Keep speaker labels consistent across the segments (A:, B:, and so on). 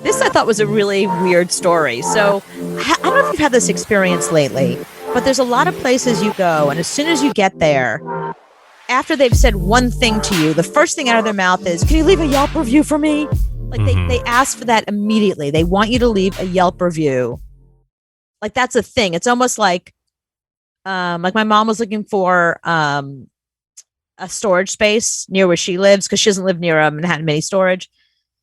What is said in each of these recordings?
A: This I thought was a really weird story. So I don't know if you've had this experience lately, but there's a lot of places you go, and as soon as you get there, after they've said one thing to you, the first thing out of their mouth is, "Can you leave a Yelp review for me?" Like they ask for that immediately. They want you to leave a Yelp review. Like that's a thing. It's almost like my mom was looking for a storage space near where she lives because she doesn't live near a Manhattan mini storage.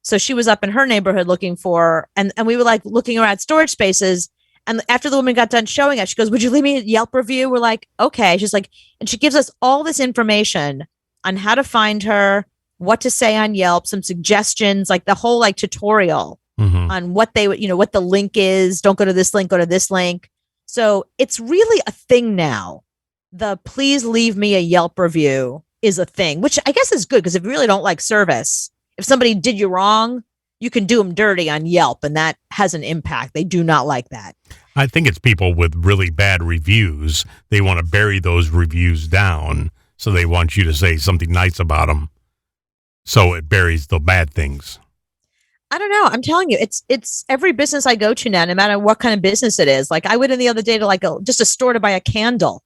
A: So she was up in her neighborhood looking for, and we were like looking around storage spaces. And after the woman got done showing us, she goes, "Would you leave me a Yelp review?" We're like, okay. She's like, and she gives us all this information on how to find her, what to say on Yelp, some suggestions, like the whole like tutorial on what they would, what the link is. Don't go to this link, go to this link. So it's really a thing now. The please leave me a Yelp review is a thing, which I guess is good because if you really don't like service, if somebody did you wrong, you can do them dirty on Yelp, and that has an impact. They do not like that.
B: I think it's people with really bad reviews. They want to bury those reviews down, so they want you to say something nice about them, so it buries the bad things.
A: I don't know. I'm telling you, it's every business I go to now, no matter what kind of business it is. Like I went in the other day to just a store to buy a candle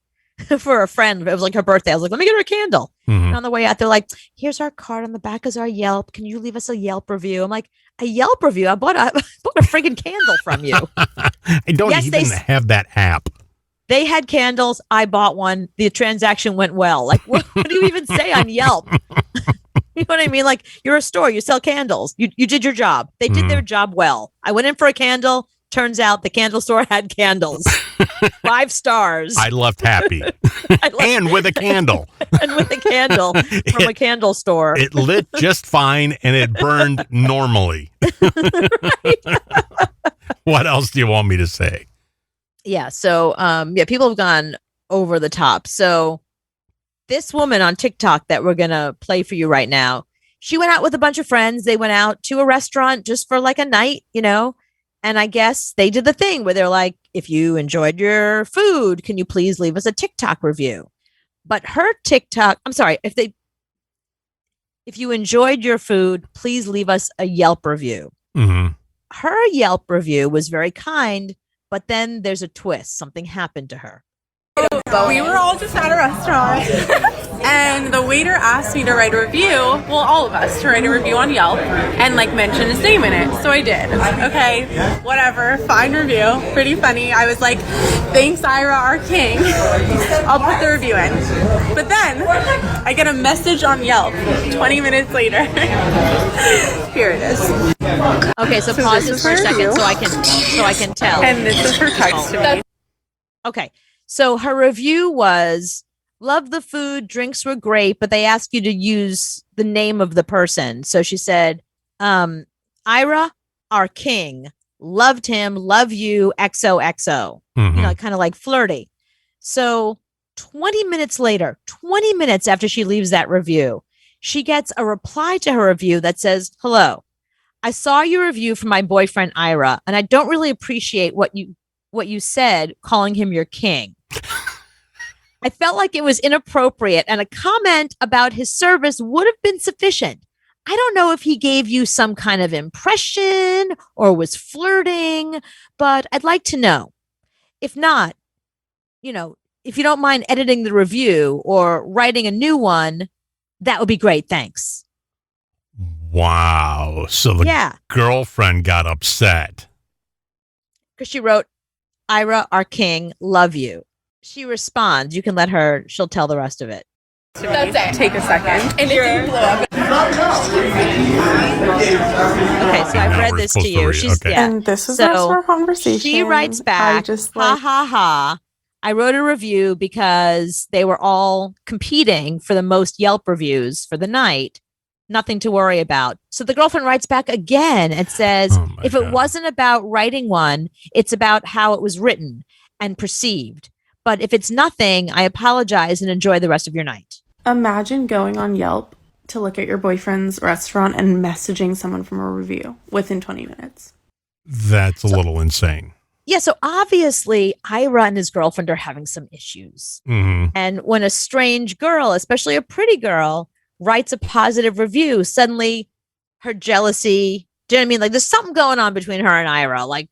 A: for a friend. It was like her birthday. I was like, let me get her a candle. And on the way out, they're like, here's our card. On the back is our Yelp. Can you leave us a Yelp review? I'm like, a Yelp review? I bought a friggin' candle from you.
B: I don't even have that app.
A: They had candles. I bought one. The transaction went well. Like, what do you even say on Yelp? You know what I mean? Like, you're a store. You sell candles. You did your job. They did their job well. I went in for a candle. Turns out the candle store had candles. 5 stars.
B: I left happy. And with a candle.
A: And with a candle from a candle store.
B: It lit just fine and it burned normally. What else do you want me to say?
A: Yeah. So, people have gone over the top. So this woman on TikTok that we're going to play for you right now, she went out with a bunch of friends. They went out to a restaurant just for like a night, and I guess they did the thing where they're like, if you enjoyed your food, can you please leave us a TikTok review? But her TikTok, I'm sorry, if you enjoyed your food, please leave us a Yelp review. Her Yelp review was very kind, but then there's a twist. Something happened to her.
C: We were all just at a restaurant and the waiter asked me to write a review, well, all of us, to write a review on Yelp and mention his name in it. So I did. Okay, whatever, fine review, pretty funny. I was like, thanks Ira, our king. I'll put the review in. But then I get a message on Yelp 20 minutes later. Here it is.
A: Okay, so pause this for a second so I can tell.
C: And this is her text to me.
A: Okay. So her review was, love the food, drinks were great, but they asked you to use the name of the person. So she said, Ira, our king, loved him, love you, XOXO. Kind of like flirty. So 20 minutes later, 20 minutes after she leaves that review, she gets a reply to her review that says, hello, I saw your review from my boyfriend, Ira, and I don't really appreciate what you said, calling him your king. I felt like it was inappropriate and a comment about his service would have been sufficient. I don't know if he gave you some kind of impression or was flirting, but I'd like to know. If not, if you don't mind editing the review or writing a new one, that would be great. Thanks.
B: Wow. So the girlfriend got upset.
A: Because she wrote, Ira, our king, love you. She responds. You can let her. She'll tell the rest of it.
C: That's it. Take a second. And it blew up.
A: Okay, so I've read this to you.
C: And this is our conversation.
A: She writes back, ha ha ha. I wrote a review because they were all competing for the most Yelp reviews for the night. Nothing to worry about. So the girlfriend writes back again and says, if it wasn't about writing one, it's about how it was written and perceived. But if it's nothing, I apologize and enjoy the rest of your night.
D: Imagine going on Yelp to look at your boyfriend's restaurant and messaging someone from a review within 20 minutes.
B: That's a little insane.
A: Yeah, so obviously Ira and his girlfriend are having some issues. And when a strange girl, especially a pretty girl, writes a positive review, suddenly her jealousy, do you know what I mean? Like there's something going on between her and Ira. Like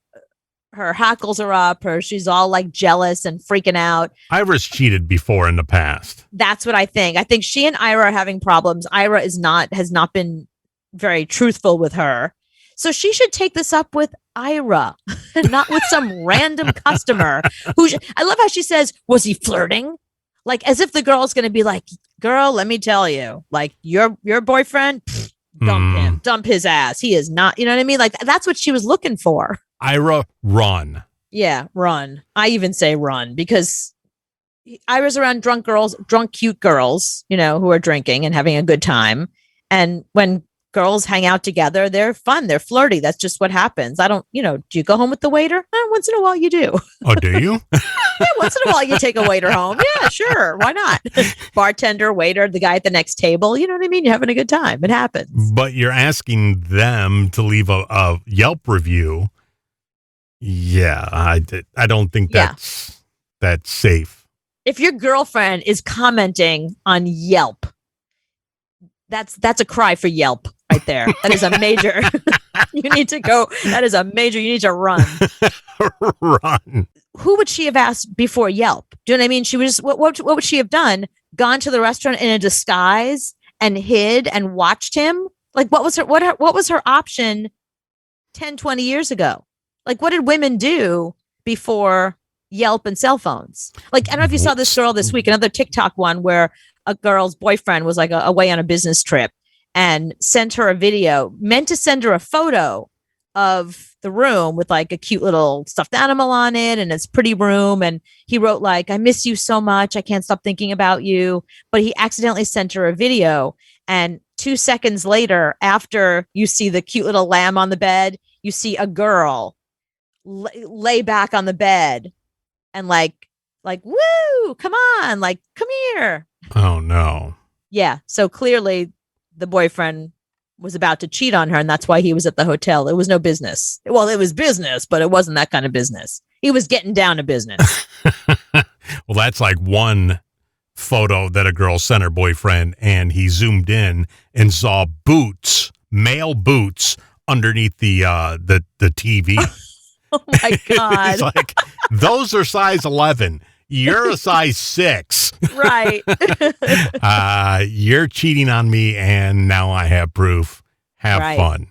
A: her hackles are up, she's all like jealous and freaking out.
B: Ira's cheated before in the past.
A: That's what I think. I think she and Ira are having problems. Ira has not been very truthful with her. So she should take this up with Ira, not with some random customer I love how she says, was he flirting? Like as if the girl's going to be like, girl, let me tell you, like your boyfriend, dump him, dump his ass. He is not, you know what I mean? Like that's what she was looking for.
B: Ira, run.
A: Yeah, run. I even say run because Ira's around drunk, cute girls, who are drinking and having a good time. And when girls hang out together, they're fun. They're flirty. That's just what happens. Do you go home with the waiter? Once in a while you do.
B: Oh, do you?
A: Yeah, once in a while you take a waiter home. Yeah, sure. Why not? Bartender, waiter, the guy at the next table. You know what I mean? You're having a good time. It happens.
B: But you're asking them to leave a Yelp review. Yeah, I don't think that's safe.
A: If your girlfriend is commenting on Yelp, that's a cry for Yelp right there. That is a major. You need to go. That is a major. You need to run.
B: Run.
A: Who would she have asked before Yelp? Do you know what I mean? She was. What would she have done? Gone to the restaurant in a disguise and hid and watched him? Like what was her option 10, 20 years ago? Like, what did women do before Yelp and cell phones? Like, I don't know if you saw this girl this week, another TikTok one where a girl's boyfriend was like away on a business trip and sent her a video, meant to send her a photo of the room with like a cute little stuffed animal on it and its pretty room. And he wrote like, I miss you so much. I can't stop thinking about you. But he accidentally sent her a video. And 2 seconds later, after you see the cute little lamb on the bed, you see a girl lay back on the bed and like woo, come on, like come here.
B: Oh no.
A: Yeah, so clearly the boyfriend was about to cheat on her and that's why he was at the hotel. It was no business. Well, it was business, but it wasn't that kind of business. He was getting down to business.
B: Well, that's like one photo that a girl sent her boyfriend and he zoomed in and saw boots, male boots underneath the TV.
A: Oh my God.
B: It's like, those are size 11. You're a size 6.
A: Right.
B: You're cheating on me, and now I have proof. Have fun.